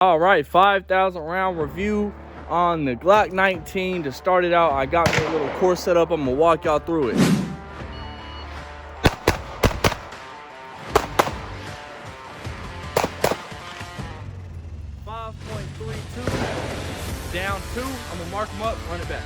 All right, 5,000 round review on the Glock 19. To start it out, I got me a little course set up. I'm gonna walk y'all through it. .32, down 2. I'm gonna mark them up, run it back.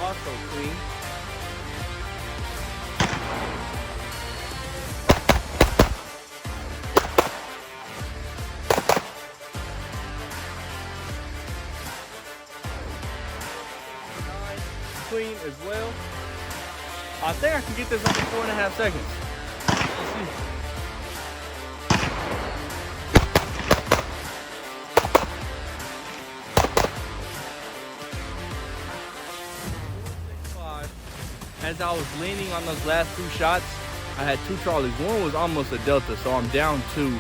Also clean. Clean as well. I think I can get this under 4.5 seconds. Let's see. As I was leaning on those last 2 shots, I had 2 Charlies. One was almost a Delta, so I'm down 2.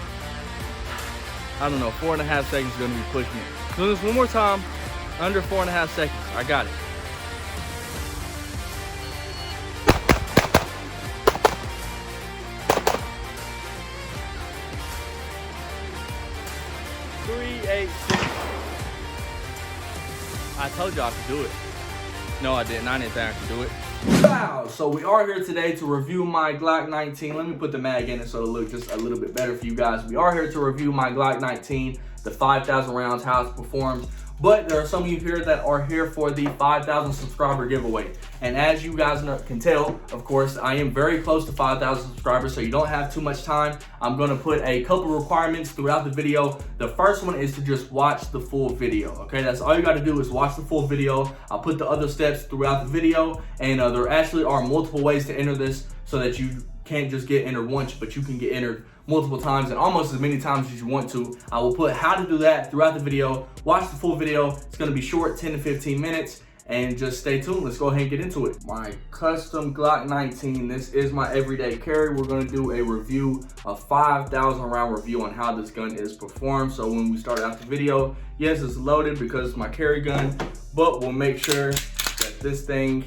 I don't know, 4.5 seconds is gonna be pushing it. Do this one more time, under 4.5 seconds. I got it. I told you I could do it. No, I didn't. I didn't think I could do it. Wow, so we are here today to review my Glock 19. Let me put the mag in it so it'll look just a little bit better for you guys. We are here to review my Glock 19, the 5,000 rounds, how it performs. But there are some of you here that are here for the 5,000 subscriber giveaway. And as you guys can tell, of course, I am very close to 5,000 subscribers, so you don't have too much time. I'm gonna put a couple requirements throughout the video. The first one is to just watch the full video, okay? That's all you gotta do is watch the full video. I'll put the other steps throughout the video, and there actually are multiple ways to enter this so that you can't just get entered once, but you can get entered multiple times and almost as many times as you want to. I will put how to do that throughout the video. Watch the full video. It's gonna be short, 10 to 15 minutes, and just stay tuned. Let's go ahead and get into it. My custom Glock 19. This is my everyday carry. We're gonna do a review, a 5,000 round review on how this gun is performed. So when we start out the video, yes, it's loaded because it's my carry gun, but we'll make sure that this thing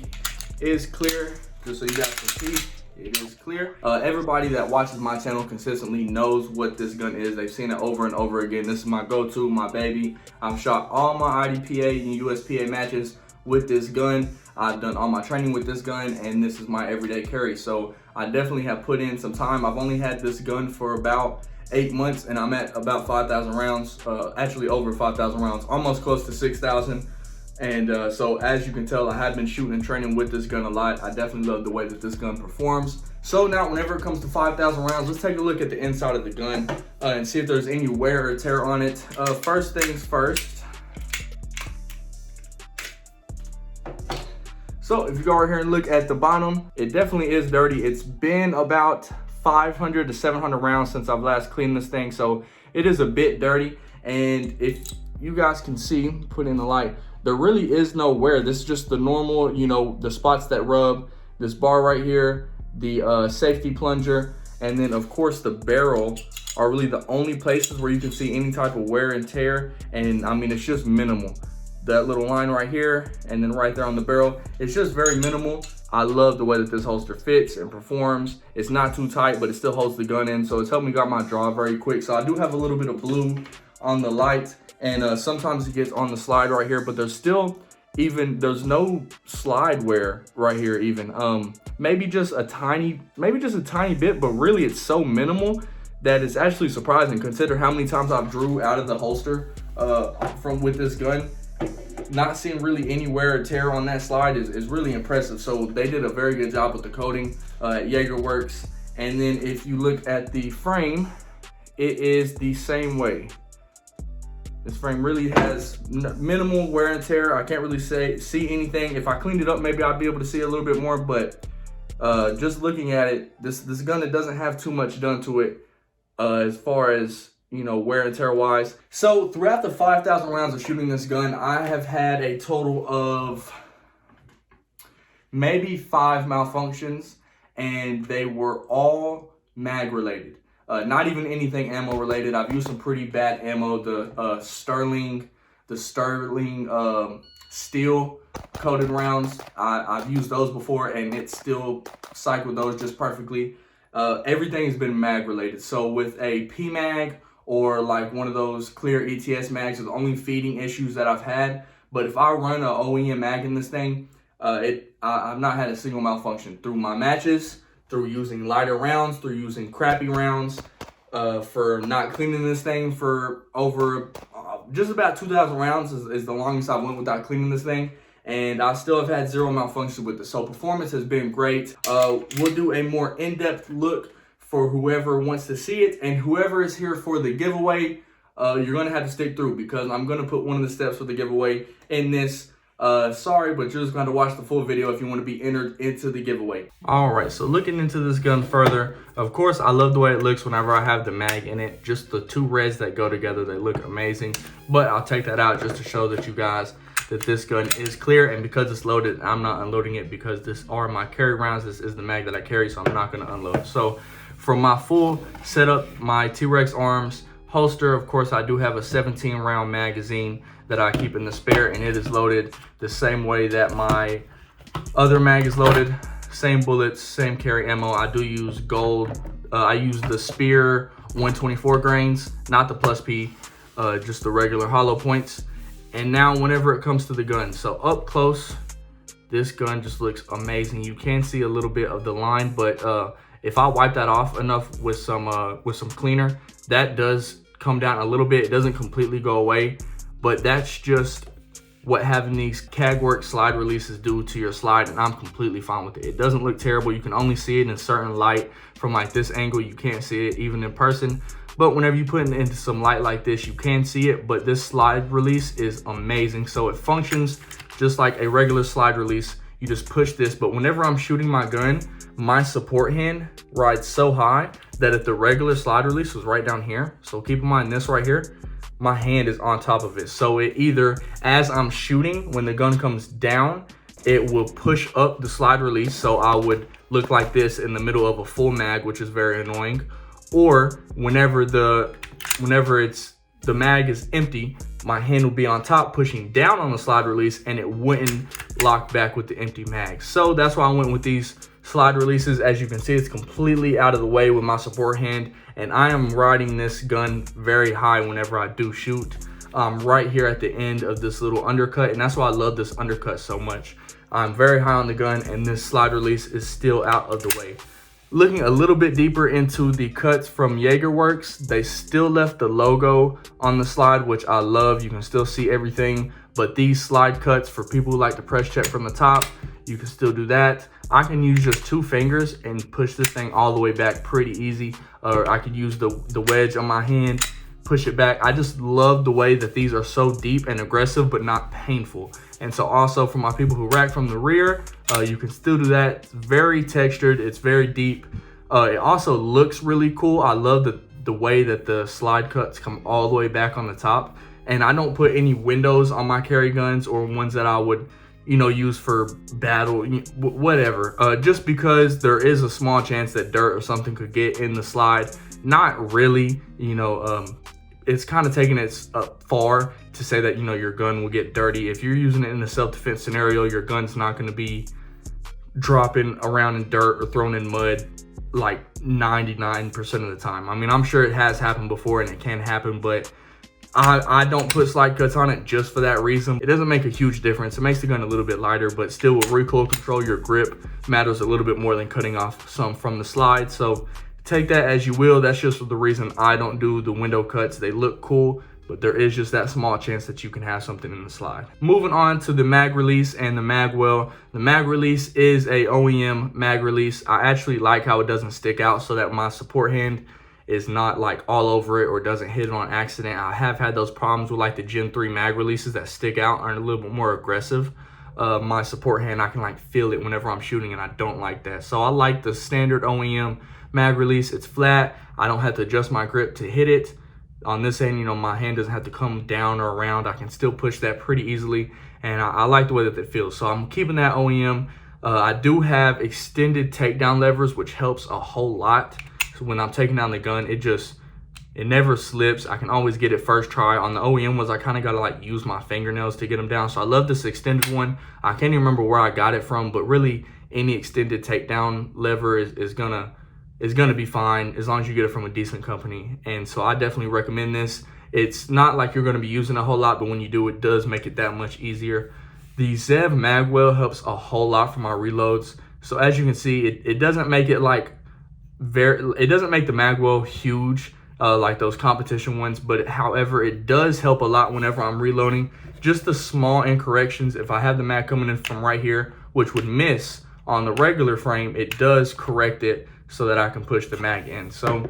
is clear, just so you guys can see. It is clear. Everybody that watches my channel consistently knows what this gun is. They've seen it over and over again. This is my go-to, my baby. I've shot all my IDPA and USPA matches with this gun. I've done all my training with this gun, and this is my everyday carry. So I definitely have put in some time. I've only had this gun for about 8 months, and I'm at about 5,000 rounds, actually over 5,000 rounds, almost close to 6,000. And so as you can tell, I have been shooting and training with this gun a lot. I definitely love the way that this gun performs. So now whenever it comes to 5,000 rounds, let's take a look at the inside of the gun and see if there's any wear or tear on it. First things first. So if you go over here and look at the bottom, it definitely is dirty. It's been about 500 to 700 rounds since I've last cleaned this thing. So it is a bit dirty. And if you guys can see, put in the light, there really is no wear. This is just the normal, you know, the spots that rub, this bar right here, the safety plunger, and then of course the barrel are really the only places where you can see any type of wear and tear. And I mean, it's just minimal. That little line right here, and then right there on the barrel, it's just very minimal. I love the way that this holster fits and performs. It's not too tight, but it still holds the gun in, so it's helped me got my draw very quick. So I do have a little bit of blue on the light, and sometimes it gets on the slide right here, but there's no slide wear right here even. Maybe just a tiny bit, but really it's so minimal that it's actually surprising. Consider how many times I've drew out of the holster with this gun. Not seeing really any wear or tear on that slide is really impressive. So they did a very good job with the coating at Jaeger Works. And then if you look at the frame, it is the same way. This frame really has minimal wear and tear. I can't really see anything. If I cleaned it up, maybe I'd be able to see a little bit more, but just looking at it, this gun, it doesn't have too much done to it as far as, you know, wear and tear wise. So throughout the 5,000 rounds of shooting this gun, I have had a total of maybe 5 malfunctions, and they were all mag related. Not even anything ammo related. I've used some pretty bad ammo. The Sterling steel coated rounds. I've used those before, and it still cycled those just perfectly. Everything has been mag related. So with a P mag or like one of those clear ETS mags are the only feeding issues that I've had. But if I run an OEM mag in this thing, I've not had a single malfunction through my matches, through using lighter rounds, through using crappy rounds, for not cleaning this thing for over just about 2,000 rounds is the longest I went without cleaning this thing. And I still have had 0 malfunctions with it. So performance has been great. We'll do a more in-depth look for whoever wants to see it. And whoever is here for the giveaway, you're going to have to stick through, because I'm going to put one of the steps for the giveaway in this. Sorry, but you're just going to watch the full video if you want to be entered into the giveaway. All right, so looking into this gun further, of course, I love the way it looks whenever I have the mag in it. Just the two reds that go together, they look amazing. But I'll take that out just to show that you guys that this gun is clear, and because it's loaded, I'm not unloading it, because this are my carry rounds. This is the mag that I carry, so I'm not going to unload. So for my full setup, my T-Rex arms holster, of course, I do have a 17 round magazine that I keep in the spare, and it is loaded the same way that my other mag is loaded. Same bullets, same carry ammo. I do use gold. I use the Spear 124 grains, not the plus P, just the regular hollow points. And now whenever it comes to the gun, so up close, this gun just looks amazing. You can see a little bit of the line, but if I wipe that off enough with some cleaner, that does come down a little bit. It doesn't completely go away, but that's just what having these CAGWorks slide releases do to your slide, and I'm completely fine with it. It doesn't look terrible. You can only see it in certain light. From like this angle, you can't see it even in person. But whenever you put it into some light like this, you can see it. But this slide release is amazing. So it functions just like a regular slide release. You just push this, but whenever I'm shooting my gun, my support hand rides so high that if the regular slide release was right down here, so keep in mind this right here, my hand is on top of it. So it either, as I'm shooting, when the gun comes down, it will push up the slide release, so I would look like this in the middle of a full mag, which is very annoying. Or whenever the mag is empty, my hand will be on top pushing down on the slide release, and it wouldn't lock back with the empty mag. So that's why I went with these slide releases. As you can see, it's completely out of the way with my support hand, and I am riding this gun very high whenever I do shoot. Right here at the end of this little undercut, and that's why I love this undercut so much. I'm very high on the gun, and this slide release is still out of the way. Looking a little bit deeper into the cuts from JagerWorks, they still left the logo on the slide, which I love. You can still see everything, but these slide cuts, for people who like to press check from the top, you can still do that. I can use just 2 fingers and push this thing all the way back pretty easy. Or I could use the wedge on my hand, push it back. I just love the way that these are so deep and aggressive, but not painful. And so also for my people who rack from the rear, you can still do that. It's very textured, it's very deep. It also looks really cool. I love the way that the slide cuts come all the way back on the top. And I don't put any windows on my carry guns or ones that I would, use for battle, whatever. Just because there is a small chance that dirt or something could get in the slide. Not really, it's kind of taking it far to say that, your gun will get dirty. If you're using it in a self-defense scenario, your gun's not going to be dropping around in dirt or thrown in mud like 99% of the time. I mean, I'm sure it has happened before and it can happen, but I don't put slide cuts on it just for that reason. It doesn't make a huge difference. It makes the gun a little bit lighter, but still with recoil control, your grip matters a little bit more than cutting off some from the slide. So take that as you will. That's just the reason I don't do the window cuts. They look cool, but there is just that small chance that you can have something in the slide. Moving on to the mag release and the mag well. The mag release is a OEM mag release. I actually like how it doesn't stick out, so that my support hand is not like all over it or doesn't hit it on accident. I have had those problems with like the Gen 3 mag releases that stick out and are a little bit more aggressive. My support hand, I can like feel it whenever I'm shooting, and I don't like that. So I like the standard OEM mag release. It's flat. I don't have to adjust my grip to hit it. On this end, my hand doesn't have to come down or around. I can still push that pretty easily, and I like the way that it feels. So I'm keeping that OEM. I do have extended takedown levers, which helps a whole lot. So when I'm taking down the gun, it never slips. I can always get it first try. On the OEM ones, I kind of got to like use my fingernails to get them down. So I love this extended one. I can't even remember where I got it from, but really any extended takedown lever is gonna be fine as long as you get it from a decent company. And so I definitely recommend this. It's not like you're gonna be using a whole lot, but when you do, it does make it that much easier. The Zev magwell helps a whole lot for my reloads. So as you can see, it doesn't make it like it doesn't make the magwell huge like those competition ones, but however, it does help a lot whenever I'm reloading. Just the small incorrections, if I have the mag coming in from right here, which would miss on the regular frame, it does correct it so that I can push the mag in. So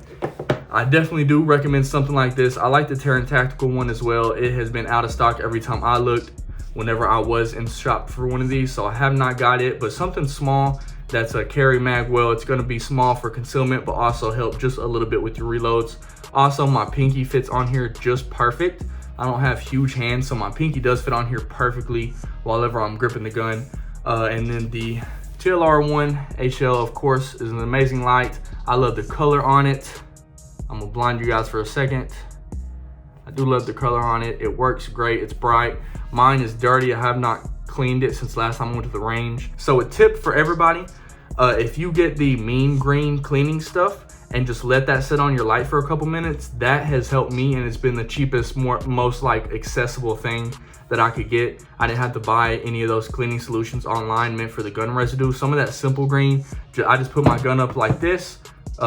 I definitely do recommend something like this. I like the Terran Tactical one as well. It has been out of stock every time I looked whenever I was in shop for one of these, so I have not got it. But something small that's a carry mag well, it's going to be small for concealment, but also help just a little bit with your reloads. Also, my pinky fits on here just perfect. I don't have huge hands, so my pinky does fit on here perfectly whenever I'm gripping the gun. And then the TLR1 HL, of course, is an amazing light. I love the color on it. I'm gonna blind you guys for a second. I do love the color on it. It works great, it's bright. Mine is dirty, I have not cleaned it since last time I went to the range. So a tip for everybody, if you get the mean green cleaning stuff and just let that sit on your light for a couple minutes, that has helped me, and it's been the cheapest, most like accessible thing that I could get. I didn't have to buy any of those cleaning solutions online meant for the gun residue. Some of that simple green, I just put my gun up like this,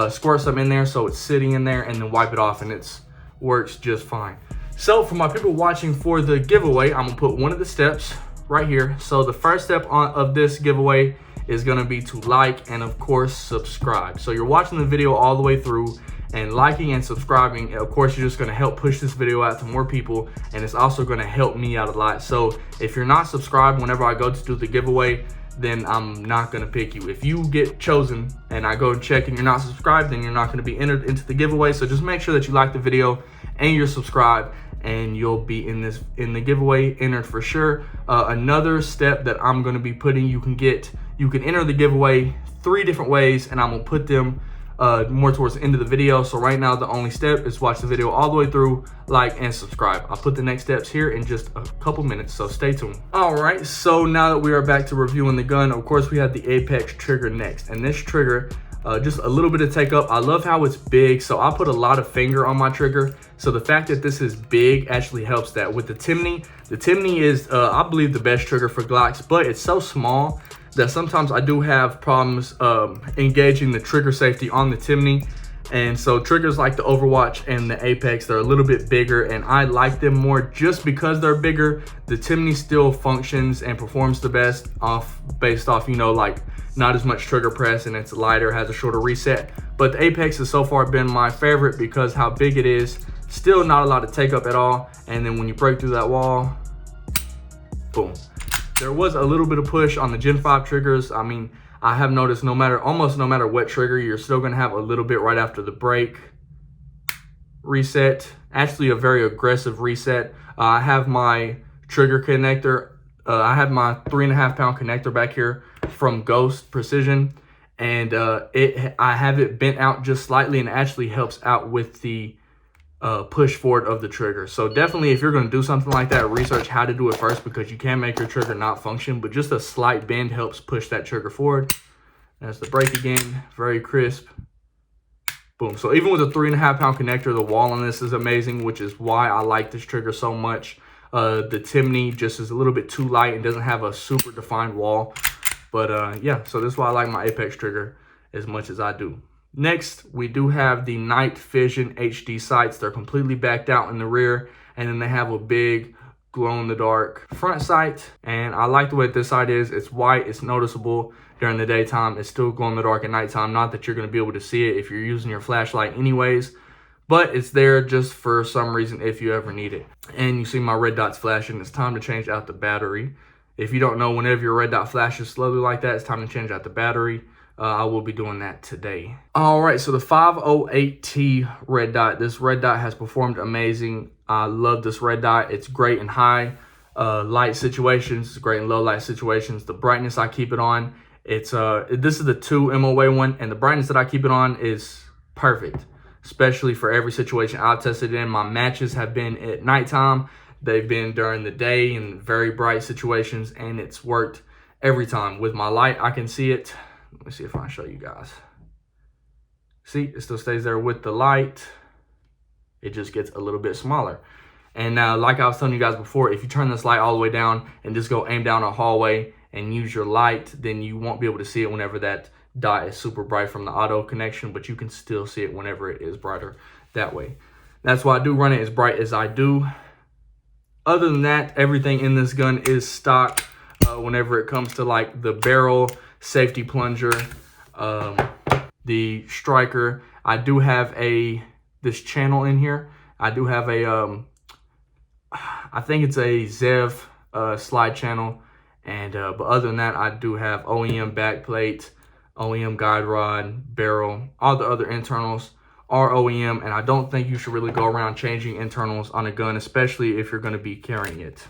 squirt some in there so it's sitting in there, and then wipe it off, and it works just fine. So for my people watching for the giveaway, I'm gonna put one of the steps right here. So the first step of this giveaway is gonna be to like and of course subscribe. So you're watching the video all the way through, and liking and subscribing, of course, you're just gonna help push this video out to more people, and it's also gonna help me out a lot. So if you're not subscribed whenever I go to do the giveaway, then I'm not gonna pick you. If you get chosen and I go and check and you're not subscribed, then you're not gonna be entered into the giveaway. So just make sure that you like the video and you're subscribed, and you'll be in the giveaway entered for sure. Another step that I'm gonna be putting, you can enter the giveaway 3 different ways, and I'm gonna put them more towards the end of the video. So right now the only step is watch the video all the way through, like and subscribe. I'll put the next steps here in just a couple minutes, so stay tuned. All right, so now that we are back to reviewing the gun, of course we have the Apex trigger next, and this trigger, just a little bit of take up. I love how it's big, so I put a lot of finger on my trigger. So the fact that this is big actually helps that. With the Timney is, I believe, the best trigger for Glocks, but it's so small that sometimes I do have problems engaging the trigger safety on the Timney. And so triggers like the Overwatch and the Apex, they're a little bit bigger, and I like them more just because they're bigger. The Timney still functions and performs the best based off, you know, like not as much trigger press, and it's lighter, has a shorter reset. But the Apex has so far been my favorite because how big it is, still not a lot of take up at all. And then when you break through that wall, boom. There was a little bit of push on the Gen 5 triggers. I mean, I have noticed almost no matter what trigger, you're still gonna have a little bit right after the break. Reset, actually a very aggressive reset. I have my trigger connector, I have my 3.5 pound connector back here from Ghost Precision, and I have it bent out just slightly, and it actually helps out with the push forward of the trigger. So definitely, if you're going to do something like that, research how to do it first, because you can make your trigger not function, but just a slight bend helps push that trigger forward. That's the break again, very crisp. Boom. So even with a 3.5 pound connector, the wall on this is amazing, which is why I like this trigger so much. The Timney just is a little bit too light and doesn't have a super defined wall. But yeah, so this is why I like my Apex trigger as much as I do. Next, we do have the Night Vision HD sights. They're completely backed out in the rear, and then they have a big glow-in-the-dark front sight. And I like the way this sight is. It's white, it's noticeable during the daytime. It's still glow-in-the-dark at nighttime. Not that you're going to be able to see it if you're using your flashlight anyways, but it's there just for some reason if you ever need it. And you see my red dots flashing. It's time to change out the battery. If you don't know, whenever your red dot flashes slowly like that, it's time to change out the battery. I will be doing that today. All right, so the 508T red dot. This red dot has performed amazing. I love this red dot. It's great in high light situations. It's great in low light situations. The brightness I keep it on This is the 2 MOA one, and the brightness that I keep it on is perfect, especially for every situation I've tested it in. My matches have been at nighttime. They've been during the day in very bright situations, and it's worked every time. With my light, I can see it. Let me see if I can show you guys. See, it still stays there with the light. It just gets a little bit smaller. And now, like I was telling you guys before, if you turn this light all the way down and just go aim down a hallway and use your light, then you won't be able to see it whenever that dot is super bright from the auto connection, but you can still see it whenever it is brighter that way. That's why I do run it as bright as I do. Other than that, everything in this gun is stock. Whenever it comes to like the barrel, safety plunger, the striker, I do have this channel in here. I do have a I think it's a Zev slide channel, and but other than that, I do have OEM backplate, OEM guide rod, barrel. All the other internals are OEM, and I don't think you should really go around changing internals on a gun, especially if you're going to be carrying it.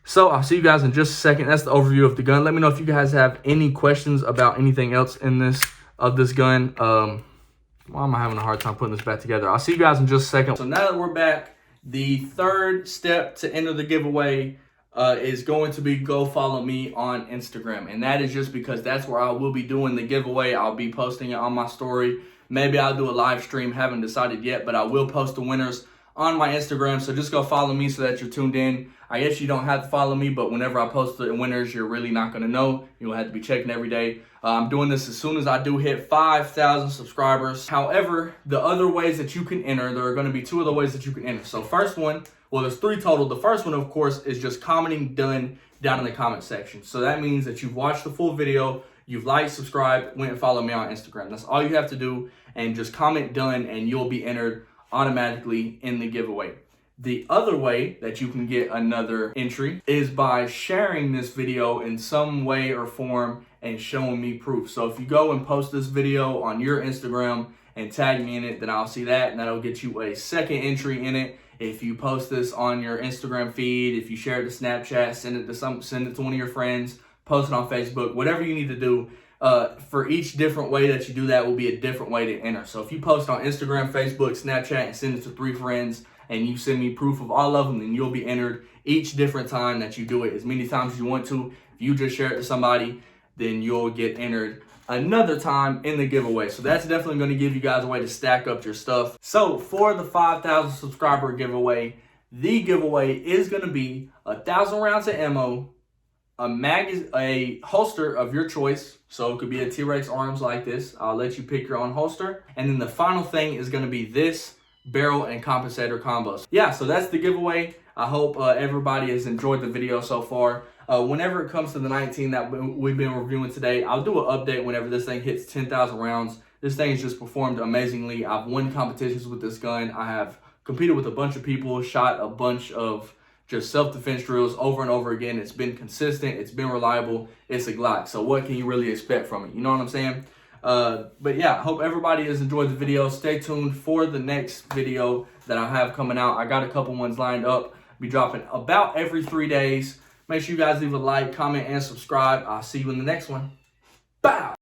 So I'll see you guys in just a second. That's the overview of the gun. Let me know if you guys have any questions about anything else in this gun. Why am I having a hard time putting this back together? I'll see you guys in just a second. So now that we're back, the third step to enter the giveaway is going to be go follow me on Instagram. And that is just because that's where I will be doing the giveaway. I'll be posting it on my story. Maybe I'll do a live stream. Haven't decided yet, but I will post the winners on my Instagram. So just go follow me so that you're tuned in. I guess you don't have to follow me, but whenever I post the winners, you're really not going to know. You'll have to be checking every day. I'm doing this as soon as I do hit 5,000 subscribers. However, the other ways that you can enter, there are going to be 2 other ways that you can enter. So first one, well, there's 3 total. The first one, of course, is just commenting done down in the comment section. So that means that you've watched the full video, you've liked, subscribed, went and followed me on Instagram. That's all you have to do, and just comment done, and you'll be entered automatically in the giveaway. The other way that you can get another entry is by sharing this video in some way or form and showing me proof. So if you go and post this video on your Instagram and tag me in it, then I'll see that, and that'll get you a second entry in it. If you post this on your Instagram feed, if you share it to Snapchat, send it to one of your friends, post it on Facebook, whatever you need to do. For each different way that you do that will be a different way to enter. So if you post on Instagram, Facebook, Snapchat, and send it to 3 friends, and you send me proof of all of them, then you'll be entered each different time that you do it, as many times as you want to. If you just share it to somebody, then you'll get entered another time in the giveaway. So that's definitely going to give you guys a way to stack up your stuff. So for the 5,000 subscriber giveaway, the giveaway is going to be 1,000 rounds of ammo, a holster of your choice. So it could be a T-Rex arms like this. I'll let you pick your own holster. And then the final thing is going to be this barrel and compensator combos. Yeah, so that's the giveaway. I hope everybody has enjoyed the video so far. Whenever it comes to the 19 that we've been reviewing today, I'll do an update whenever this thing hits 10,000 rounds. This thing has just performed amazingly. I've won competitions with this gun. I have competed with a bunch of people, shot a bunch of just self-defense drills over and over again. It's been consistent. It's been reliable. It's a Glock. So what can you really expect from it? You know what I'm saying? But yeah, I hope everybody has enjoyed the video. Stay tuned for the next video that I have coming out. I got a couple ones lined up. Be dropping about every 3 days. Make sure you guys leave a like, comment, and subscribe. I'll see you in the next one. Bow!